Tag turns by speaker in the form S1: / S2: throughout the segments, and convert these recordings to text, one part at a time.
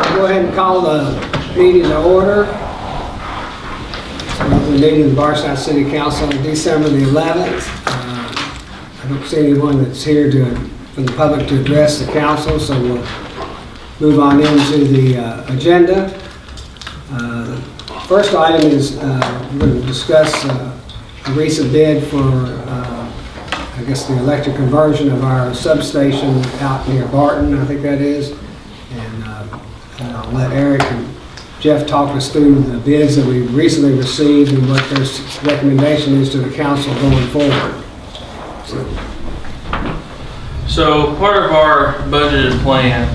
S1: I'll go ahead and call the meeting to order. The meeting of the Bardstown City Council on December the 11th. I don't see anyone that's here from the public to address the council, so we'll move on into the agenda. First item is we're going to discuss a recent bid for, I guess, the electric conversion of our substation out near Barton, I think that is. And I'll let Eric and Jeff talk us through the bids that we recently received and what their recommendation is to the council going forward.
S2: So part of our budgeted plan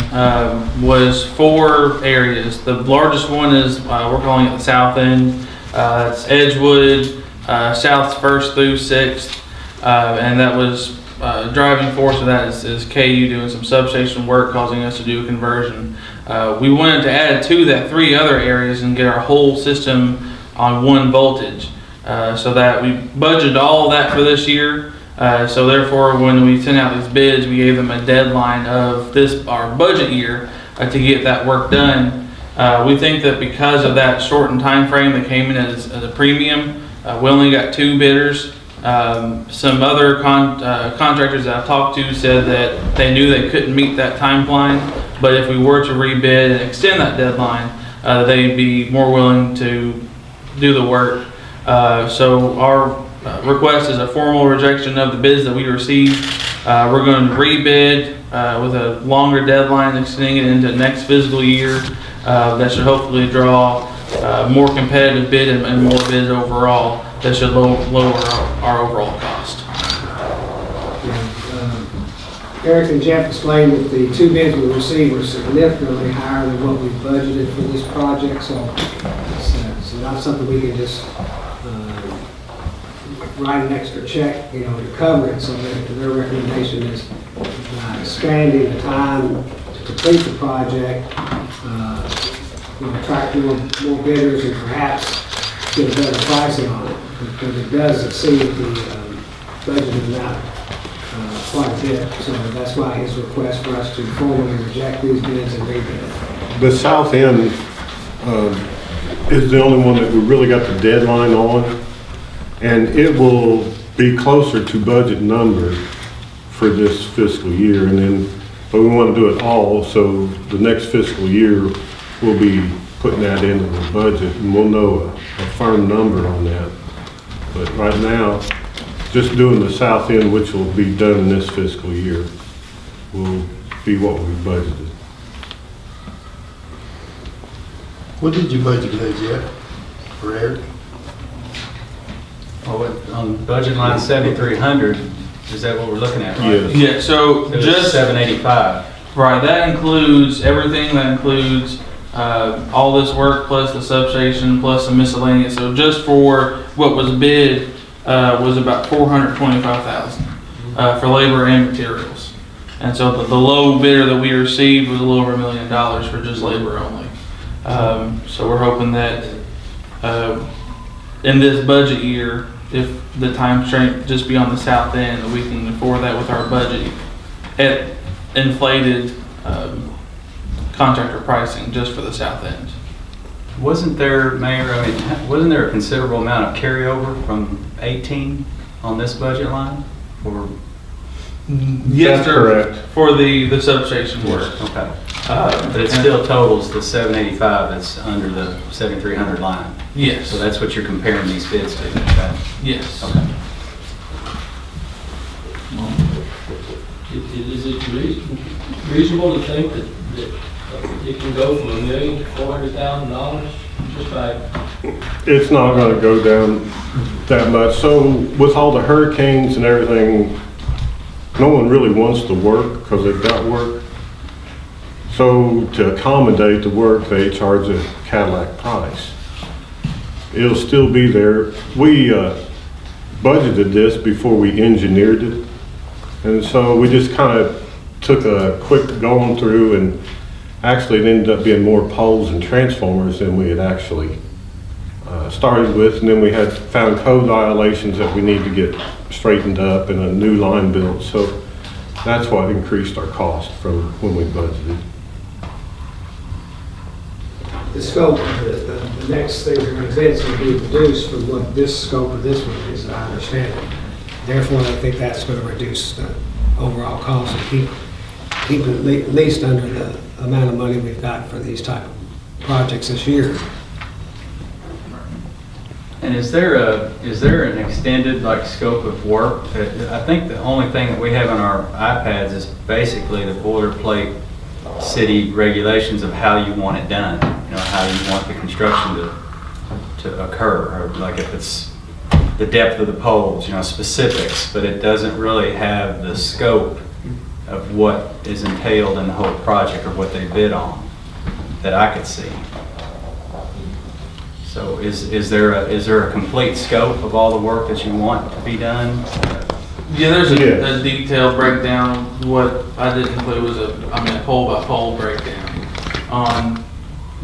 S2: was 4 areas. The largest one is we're calling it the south end. It's Edgewood, South 1st through 6th, and that was driving force of that is KU doing some substation work, causing us to do a conversion. We wanted to add to that 3 other areas and get our whole system on 1 voltage, so that we budgeted all that for this year. So therefore, when we sent out these bids, we gave them a deadline of our budget year to get that work done. We think that because of that shortened time frame that came in as a premium, we only got 2 bidders. Some other contractors that I've talked to said that they knew they couldn't meet that timeline, but if we were to rebid and extend that deadline, they'd be more willing to do the work. So our request is a formal rejection of the bids that we received. We're going to rebid with a longer deadline, extending it into next fiscal year. That should hopefully draw more competitive bid and more bids overall. That should lower our overall cost.
S1: Eric and Jeff explained that the 2 bids we received were significantly higher than what we budgeted for this project, so it's not something we can just write an extra check, to cover it. So their recommendation is expanding the time to complete the project, attract more bidders, and perhaps get a better pricing on it, because it does exceed the budgeted amount quite a bit. So that's why his request for us to formally reject these bids and rebid.
S3: The south end is the only one that we really got the deadline on, and it will be closer to budget numbers for this fiscal year. But we want to do it all, so the next fiscal year we'll be putting that into the budget, and we'll know a firm number on that. But right now, just doing the south end, which will be done in this fiscal year, will be what we budgeted.
S4: What did you budget today, Jeff, for Eric?
S5: Oh, on budget line 7,300, is that what we're looking at, right?
S3: Yes.
S2: Yeah, so just
S5: 785.
S2: right, that includes everything. That includes all this work plus the substation plus some miscellaneous. So just for what was bid was about $425,000 for labor and materials. And so the low bidder that we received was a little over $1 million for just labor only. So we're hoping that in this budget year, if the time constraint just be on the south end, we can afford that with our budget at inflated contractor pricing just for the south end.
S5: Wasn't there, Mayor, wasn't there a considerable amount of carryover from 18 on this budget line? Or
S2: Yes, sir.
S3: Correct.
S2: For the substation work.
S5: okay, but it still totals the 785 that's under the 7,300 line.
S2: Yes.
S5: So that's what you're comparing these bids to. Okay.
S2: Yes.
S5: Okay.
S6: Is it reasonable to think that it can go from $1 million to $400,000 just by?
S3: It's not going to go down that much. So with all the hurricanes and everything, no one really wants to work because they've got work. So to accommodate the work, they charge a Cadillac price. It'll still be there. We budgeted this before we engineered it. And so we just kind of took a quick going through, and actually it ended up being more poles and transformers than we had actually started with. And then we had found code violations that we need to get straightened up and a new line built. So that's what increased our cost from when we budgeted.
S1: the scope, the next thing they're going to bid is going to be reduced from what this scope of this one is, as I understand it. Therefore, I think that's going to reduce the overall cost and keep it at least under the amount of money we've got for these type of projects this year.
S5: And is there an extended like scope of work? I think the only thing that we have on our iPads is basically the boilerplate city regulations of how you want it done. You know, how you want the construction to occur, or like if it's the depth of the poles, you know, specifics, but it doesn't really have the scope of what is entailed in the whole project or what they bid on that I could see. So is there a complete scope of all the work that you want to be done?
S2: Yeah, there's
S3: Yes.
S2: a detailed breakdown. What I did include was a pole by pole breakdown on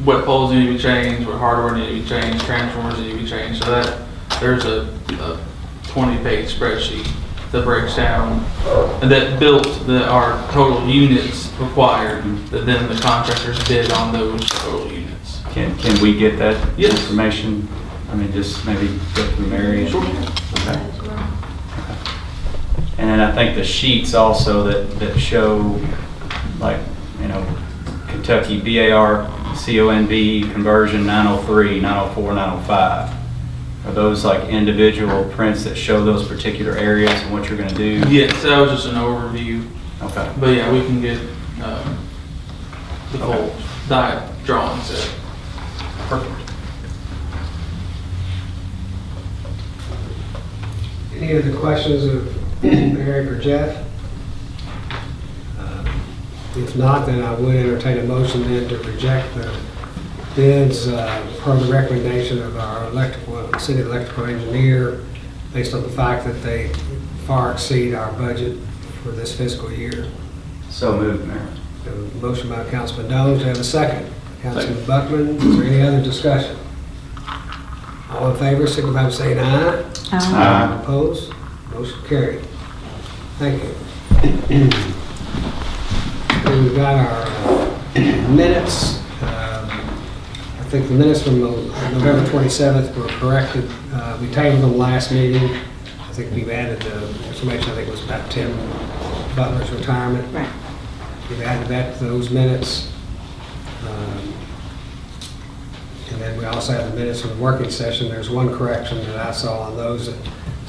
S2: what poles need to be changed, what hardware need to be changed, transformers need to be changed. So that there's a 20-page spreadsheet that breaks down and that built our total units required. That then the contractors bid on those total units.
S5: Can we get that
S2: Yes.
S5: information? I mean, just maybe go through Mary.
S2: Sure.
S5: Okay. And then I think the sheets also that show, like, you know, Kentucky BAR CONB conversion 903, 904, 905. Are those like individual prints that show those particular areas and what you're going to do?
S2: Yes, that was just an overview.
S5: Okay.
S2: But yeah, we can get the full diet drawing set.
S5: Perfect.
S1: Any other questions of Eric or Jeff? If not, then I would entertain a motion then to reject the bids per the recommendation of our city electrical engineer based on the fact that they far exceed our budget for this fiscal year.
S5: So moved, Mayor.
S1: A motion by Councilman Dones, to have a second. Councilman Buckman, is there any other discussion? All in favor, signify by saying aye.
S5: Aye.
S1: Opposed? Motion carried. Thank you. And we've got our minutes. I think the minutes from November 27th were corrected. We tabled them last meeting. I think we've added the information, I think it was about Tim Butler's retirement.
S7: Right.
S1: We've added that to those minutes. And then we also have the minutes from the working session. There's one correction that I saw on those, that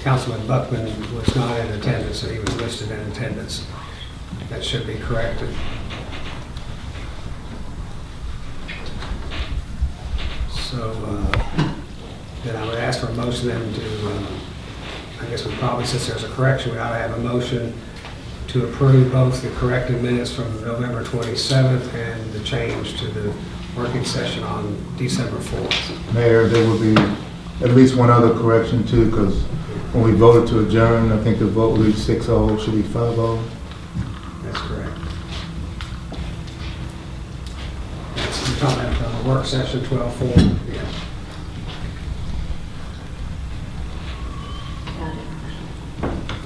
S1: Councilman Buckman was not in attendance, so he was listed in attendance. That should be corrected. So then I would ask for a motion then to, I guess we probably, since there's a correction, we ought to have a motion to approve both the corrected minutes from November 27th and the change to the working session on December 4th.
S8: Mayor, there will be at least one other correction too, because when we voted to adjourn, I think the vote will be 6-0, should be 5-0.
S1: That's correct. You're talking about the work session 12-4, yeah.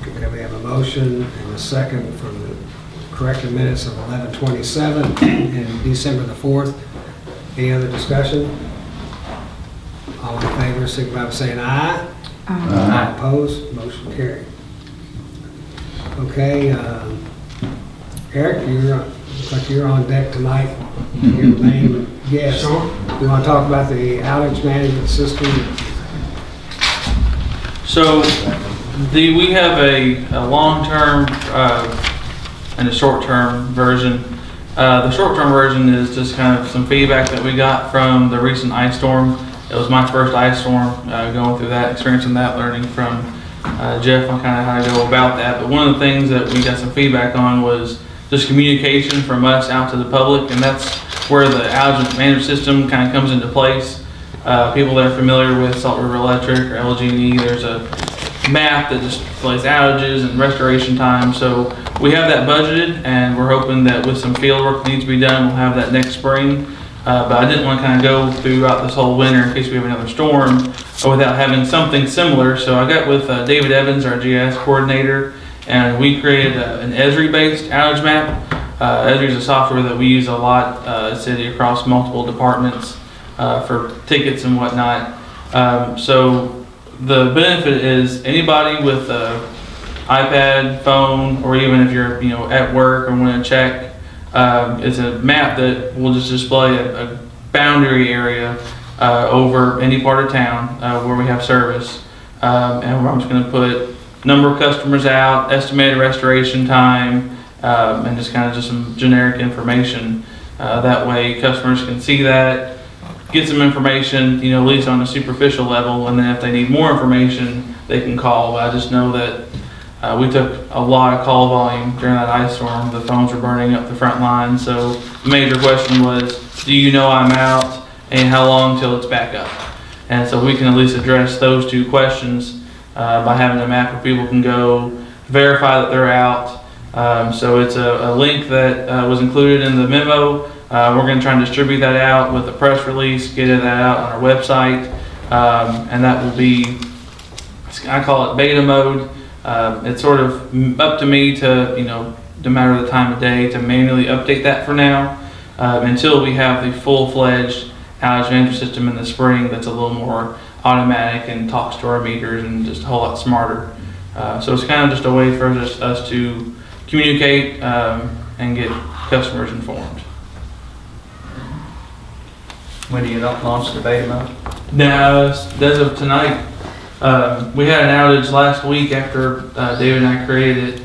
S1: Okay, we have a motion and a second for the corrected minutes of 11/27 and December the 4th. Any other discussion? All in favor, signify by saying aye.
S5: Aye.
S1: Opposed? Motion carried. Okay, Eric, looks like you're on deck tonight. You're the main guest.
S6: Sure.
S1: You want to talk about the outage management system?
S2: So we have a long-term and a short-term version. The short-term version is just kind of some feedback that we got from the recent ice storm. It was my first ice storm, going through that, experiencing that, learning from Jeff on kind of how to go about that. But one of the things that we got some feedback on was just communication from us out to the public, and that's where the outage management system kind of comes into place. People that are familiar with Salt River Electric or LG&E, there's a map that displays outages and restoration time. So we have that budgeted, and we're hoping that with some field work that needs to be done, we'll have that next spring. But I didn't want to kind of go throughout this whole winter in case we have another storm without having something similar. So I got with David Evans, our GIS coordinator, and we created an Esri-based outage map. Esri is a software that we use a lot, city across multiple departments. for tickets and whatnot. So the benefit is anybody with a iPad, phone, or even if you're at work or want to check, it's a map that will just display a boundary area over any part of town where we have service. And I'm just going to put number of customers out, estimated restoration time, and just some generic information. That way customers can see that, get some information, at least on a superficial level, and then if they need more information, they can call. But I just know that we took a lot of call volume during that ice storm. The phones were burning up the front line. So the major question was, do you know I'm out, and how long till it's back up? And so we can at least address those two questions by having a map where people can go verify that they're out. So it's a link that was included in the memo. We're going to try and distribute that out with a press release, get that out on our website, and that will be, I call it beta mode. It's sort of up to me to, no matter the time of day, to manually update that for now until we have the full-fledged outage management system in the spring that's a little more automatic and talks to our meters and just a whole lot smarter. So it's kind of just a way for us to communicate and get customers informed.
S5: When do you launch the beta mode?
S2: Now, as of tonight, we had an outage last week after David and I created it.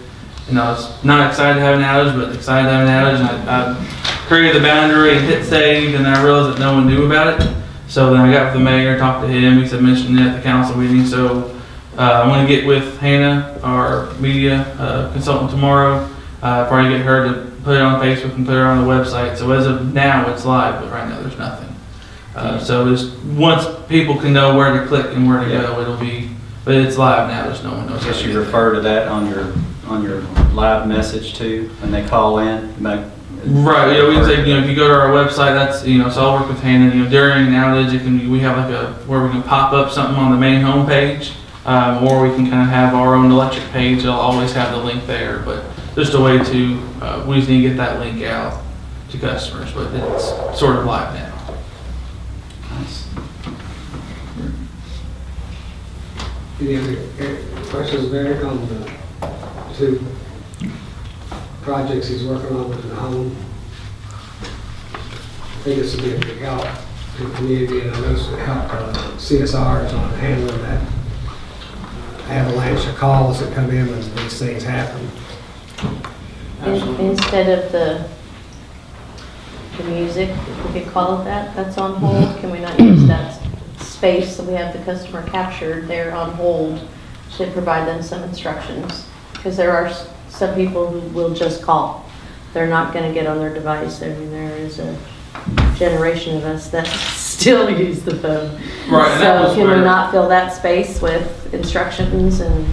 S2: I was not excited to have an outage, but excited to have an outage. And I created the boundary and hit save, and I realized that no one knew about it. So then I got with the mayor, talked to him. He said mention it at the council meeting. So I'm going to get with Hannah, our media consultant, tomorrow. Probably get her to put it on Facebook and put it on the website. So as of now, it's live, but right now there's nothing. So just once people can know where to click and where to go, it'll be. But it's live now. There's no one knows.
S5: Just you refer to that on your live message too when they call in.
S2: Right. We can say if you go to our website, that's so I'll work with Hannah. During an outage, we have where we can pop up something on the main homepage, or we can kind of have our own electric page. It'll always have the link there, but just a way to we just need to get that link out to customers. But it's sort of live now.
S5: Nice.
S1: Any other questions, Eric, on the two projects he's working on with the home? I think this will be a big help to the community, and I know it's going to help CSRs on handling that avalanche of calls that come in when these things happen.
S7: Instead of the music, if we could call it that, that's on hold, can we not use that space so we have the customer captured there on hold to provide them some instructions? Because there are some people who will just call. They're not going to get on their device. I mean, there is a generation of us that still use the phone.
S2: Right.
S7: So can we not fill that space with instructions and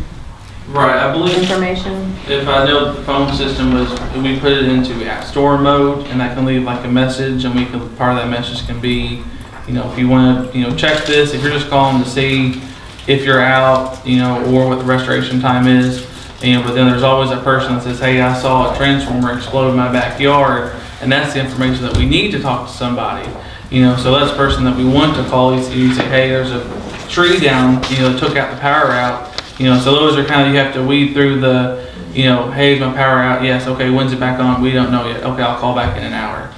S2: Right, I believe
S7: information?
S2: if I know the phone system was, we put it into App Store mode, and that can leave like a message, and part of that message can be, if you want to, check this, if you're just calling to see if you're out, or what the restoration time is, but then there's always a person that says, hey, I saw a transformer explode in my backyard, and that's the information that we need to talk to somebody, so that's the person that we want to call. You say, hey, there's a tree down, that took out the power out. So those are kind of, you have to weed through the, hey, is my power out? Yes. Okay. When's it back on? We don't know yet. Okay. I'll call back in an hour,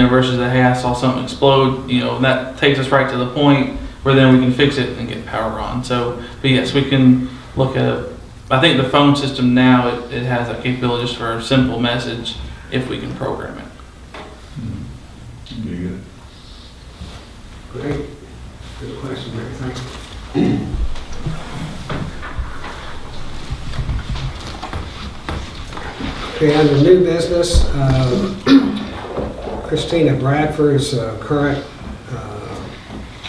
S2: versus the, hey, I saw something explode, that takes us right to the point where then we can fix it and get power on. So, but yes, we can look at, I think the phone system now, it has a capability just for a simple message if we can program it.
S3: Good.
S1: Great. Good question, Mary. Thank you. Okay, under new business, Christina Bradford's current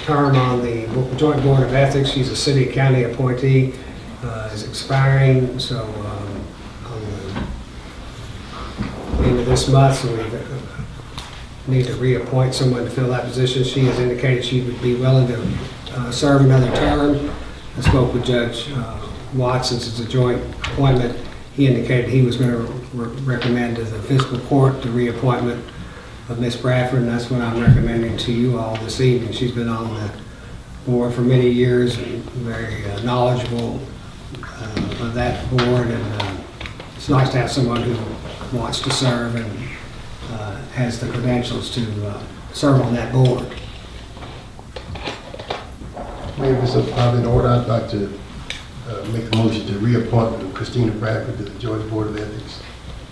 S1: term on the Joint Board of Ethics, she's a city county appointee, is expiring, so on the end of this month, so we need to reappoint someone to fill that position. She has indicated she would be willing to serve another term. I spoke with Judge Watts, since it's a joint appointment. He indicated he was going to recommend to the fiscal court the reappointment of Ms. Bradford, and that's what I'm recommending to you all this evening. She's been on the board for many years and very knowledgeable of that board, and it's nice to have someone who wants to serve and has the credentials to serve on that board.
S4: Maybe if it's out in order, I'd like to make a motion to reappoint Christina Bradford to the Georgia Board of Ethics,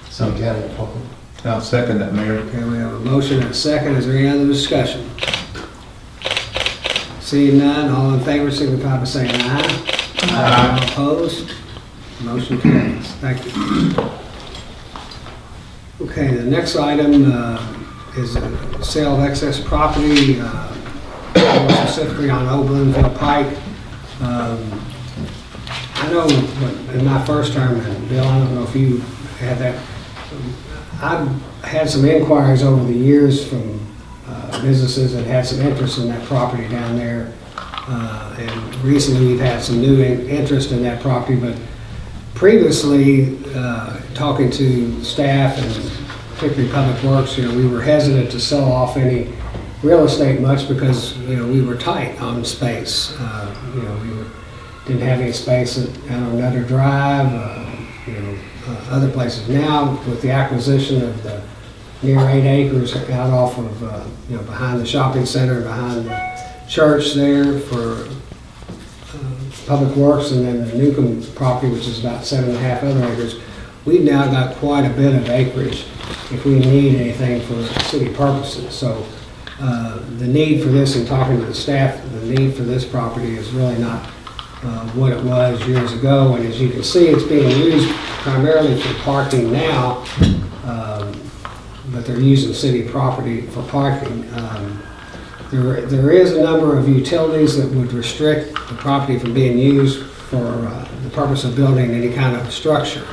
S4: City County appointment.
S8: I'll second that, Mayor.
S1: Okay, we have a motion and a second. Is there any other discussion? Seeing none, all in favor signify by saying aye. Aye. All opposed? Motion carries. Thank you. Okay, the next item is a sale of excess property, more specifically on Old Bloomfield Pike. I know in my first term, and Bill, I don't know if you had that, I've had some inquiries over the years from businesses that had some interest in that property down there. And recently we've had some new interest in that property, but previously, talking to staff and particularly Public Works, we were hesitant to sell off any real estate much because, we were tight on space. Didn't have any space on another drive, other places. Now, with the acquisition of the near 8 acres out off of, behind the shopping center, behind the church there for Public Works, and then the Newcomb property, which is about 7.5 other acres, we've now got quite a bit of acreage if we need anything for city purposes. So the need for this, and talking to the staff, the need for this property is really not what it was years ago. And as you can see, it's being used primarily for parking now, but they're using city property for parking. There is a number of utilities that would restrict the property from being used for the purpose of building any kind of structure.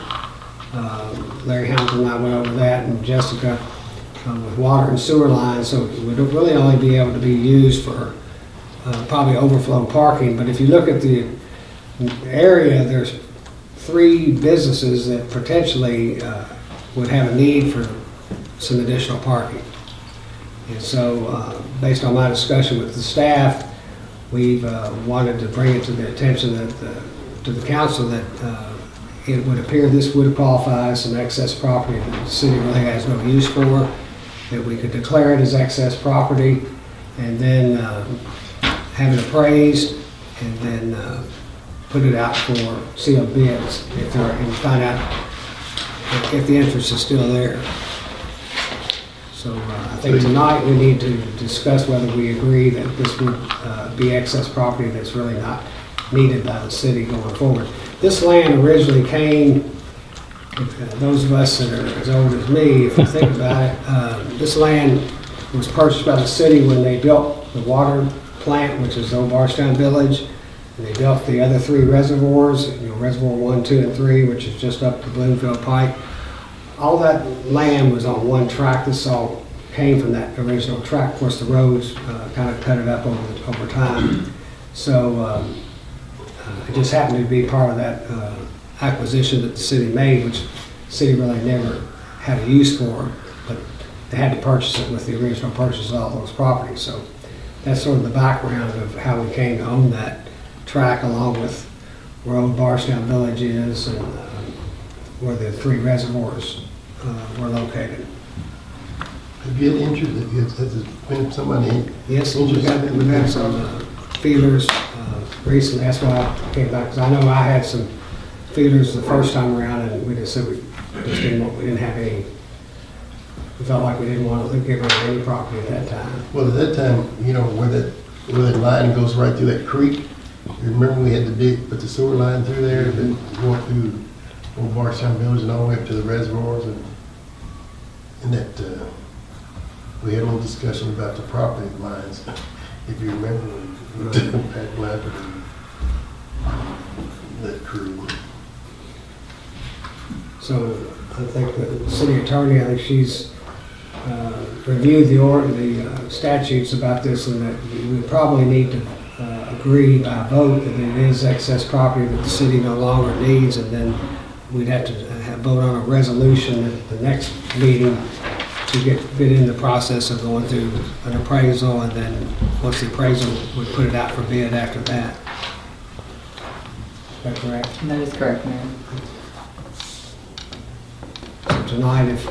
S1: Larry Hamilton and I went over that, and Jessica with water and sewer lines, so it would really only be able to be used for probably overflow parking. But if you look at the area, there's 3 businesses that potentially would have a need for some additional parking. And so, based on my discussion with the staff, we've wanted to bring it to the attention to the council that it would appear this would qualify as some excess property that the city really has no use for, that we could declare it as excess property and then have it appraised and then put it out for sealed bids and find out if the interest is still there. So I think tonight we need to discuss whether we agree that this would be excess property that's really not needed by the city going forward. This land originally came, those of us that are as old as me, if you think about it, this land was purchased by the city when they built the water plant, which is the old Bardstown Village, and they built the other 3 reservoirs, Reservoir 1, 2, and 3, which is just up the Bloomfield Pike. All that land was on one track. This all came from that original track. Of course, the roads kind of cut it up over time. So it just happened to be part of that acquisition that the city made, which the city really never had a use for, but they had to purchase it with the original purchase of all those properties. So that's sort of the background of how we came to own that track, along with where old Bardstown Village is and where the 3 reservoirs were located.
S4: Have you had interest, has there been somebody?
S1: Yes, we've had some feelers recently. That's why I came back, because I know I had some feelers the first time around, and we just said we didn't have any. We felt like we didn't want to get rid of any property at that time.
S4: Well, at that time, where that line goes right through that creek, remember we had to put the sewer line through there, then going through Old Bardstown Village and all the way up to the reservoirs, and that we had a little discussion about the property lines, if you remember, when Pat Blanford and that crew.
S1: So I think the city attorney, I think she's reviewed the statutes about this, and that we probably need to agree by vote that it is excess property that the city no longer needs, and then we'd have to vote on a resolution at the next meeting to get in the process of going through an appraisal, and then once the appraisal, we put it out for bid after that. Is that correct?
S9: That is correct, Mayor.
S1: So tonight, if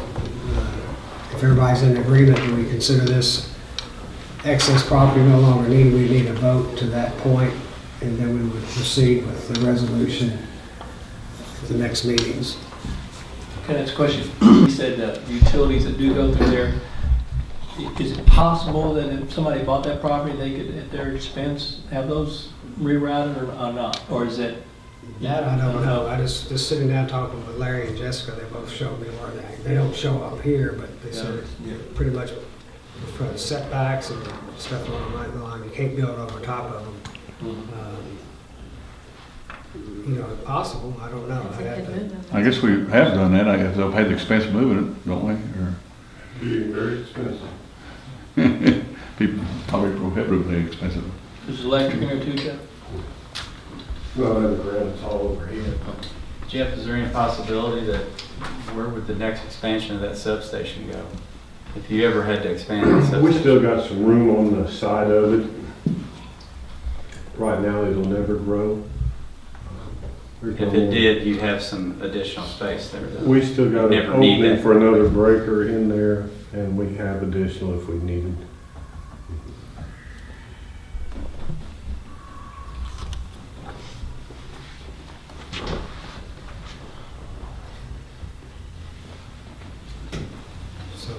S1: everybody's in agreement, do we consider this excess property no longer needed? We need a vote to that point, and then we would proceed with the resolution at the next meetings.
S6: Can I ask a question? You said utilities that do go through there, is it possible that if somebody bought that property, they could, at their expense, have those rerouted or not? Or is it?
S1: That I don't know. I just sitting down talking with Larry and Jessica, they both showed me where they don't show up here, but they said it's pretty much for the setbacks and stuff along that line. You can't build over top of them. You know, if possible, I don't know. I'd have to-
S10: I guess we have done that. I guess they'll pay the expense of moving it, don't we?
S3: Being very expensive.
S10: Or people probably prohibitively expensive.
S6: There's electric in there too, Jeff?
S3: Not underground, it's all overhead.
S5: Jeff, is there any possibility that, where would the next expansion of that substation go? If you ever had to expand that
S3: We
S5: substation?
S3: still got some room on the side of it. Right now, it'll never grow. There's no
S5: If it
S3: more.
S5: did, you'd have some additional space there. though.
S3: We still got an
S5: Never need
S3: opening
S5: that.
S3: for another breaker in there, and we have additional if we needed.
S1: So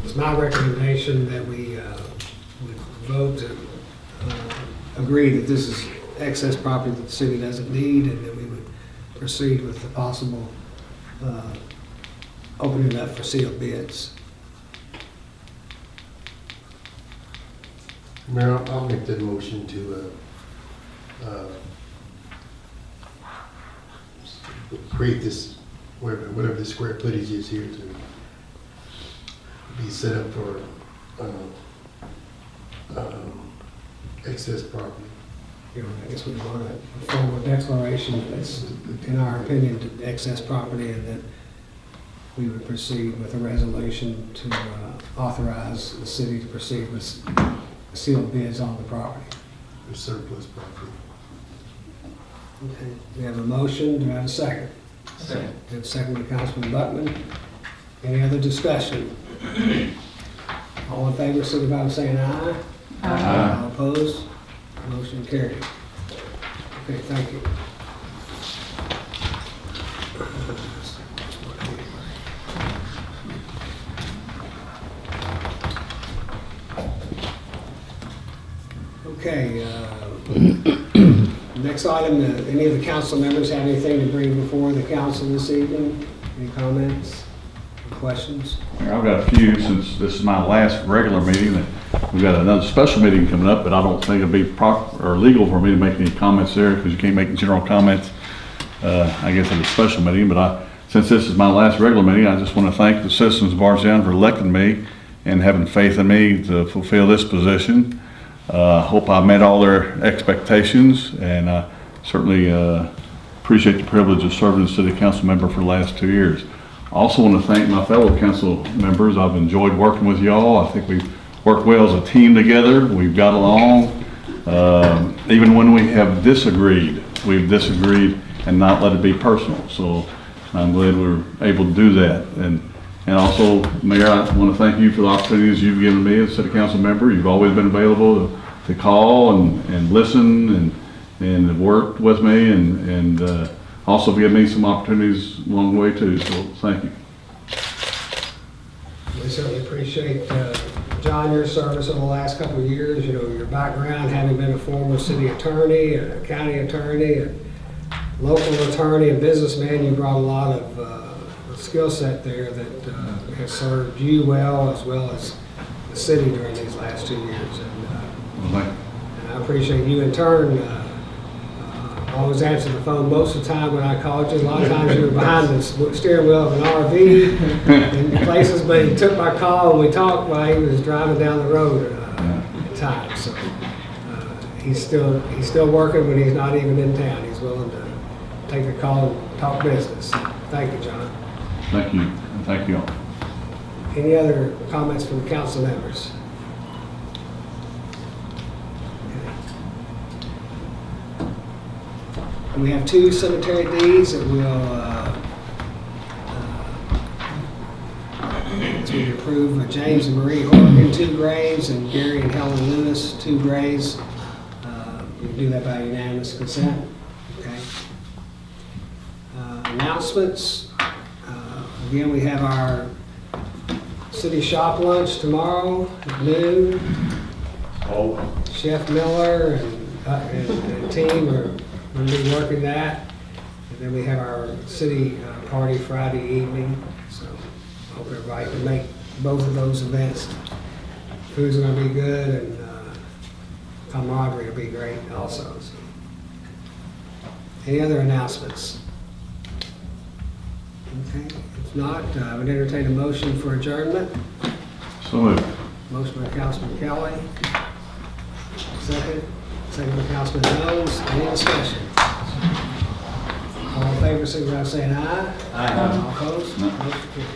S1: it's my recommendation that we vote to agree that this is excess property that the city doesn't need, and that we would proceed with the possible opening it up for sealed bids.
S4: Mayor, I'll make that motion to create this, whatever the square footage is here, to be set up for excess property.
S1: You know, I guess we want a formal declaration that's, in our opinion, to excess property, and that we would proceed with a resolution to authorize the city to proceed with sealed bids on the property.
S4: Or surplus property.
S1: Okay, we have a motion, do I have a second?
S5: Second.
S1: We have a second by Councilman Buckman. Any other discussion? All in favor, signify by saying aye.
S10: Aye.
S1: All opposed? Motion carried. Okay, thank you. Okay, next item, any of the council members have anything to bring before the council this evening? Any comments, questions?
S10: Mayor, I've got a few, since this is my last regular meeting, that we've got another special meeting coming up, but I don't think it'd be proper or legal for me to make any comments there, because you can't make general comments, I guess, at a special meeting. But since this is my last regular meeting, I just want to thank the citizens of Bardstown for electing me and having faith in me to fulfill this position. Hope I met all their expectations, and I certainly appreciate the privilege of serving as city council member for the last 2 years. I also want to thank my fellow council members. I've enjoyed working with y'all. I think we've worked well as a team together. We've got along. Even when we have disagreed, we've disagreed and not let it be personal. So I'm glad we were able to do that. And also, Mayor, I want to thank you for the opportunities you've given me as a city council member. You've always been available to call and listen and have worked with me, and also given me some opportunities along the way too. So thank you.
S1: We certainly appreciate, John, your service over the last couple of years. You know, your background, having been a former city attorney, a county attorney, a local attorney, and businessman, you brought a lot of skill set there that has served you well as the city during these last 2 years.
S10: Well, thank you.
S1: And I appreciate you in turn. Always answer the phone most of the time when I called you. A lot of times you were behind the steering wheel of an RV in places, but he took my call and we talked while he was driving down the road at times. So he's still working when he's not even in town. He's willing to take a call and talk business. Thank you, John.
S10: Thank you, and thank you all.
S1: Any other comments from the council members? Okay. We have 2 cemetery deeds that as we approve James and Marie Horgan, 2 graves, and Gary and Helen Lewis, 2 graves. You can do that by unanimous consent. Okay. Announcements. Again, we have our city shop lunch tomorrow at noon.
S3: Oh,
S1: Chef Miller and team are going to be working that. And then we have our city party Friday evening. So I hope everybody can make both of those events. Food's going to be good, and camaraderie will be great also. So. Any other announcements? Okay. If not, I would entertain a motion for adjournment.
S10: So moved.
S1: Motion by Councilman Kelly. Second by Councilman Jones. Any discussion? All in favor, signify by saying aye.
S5: Aye.
S1: All opposed?
S10: No.
S1: Motion carried.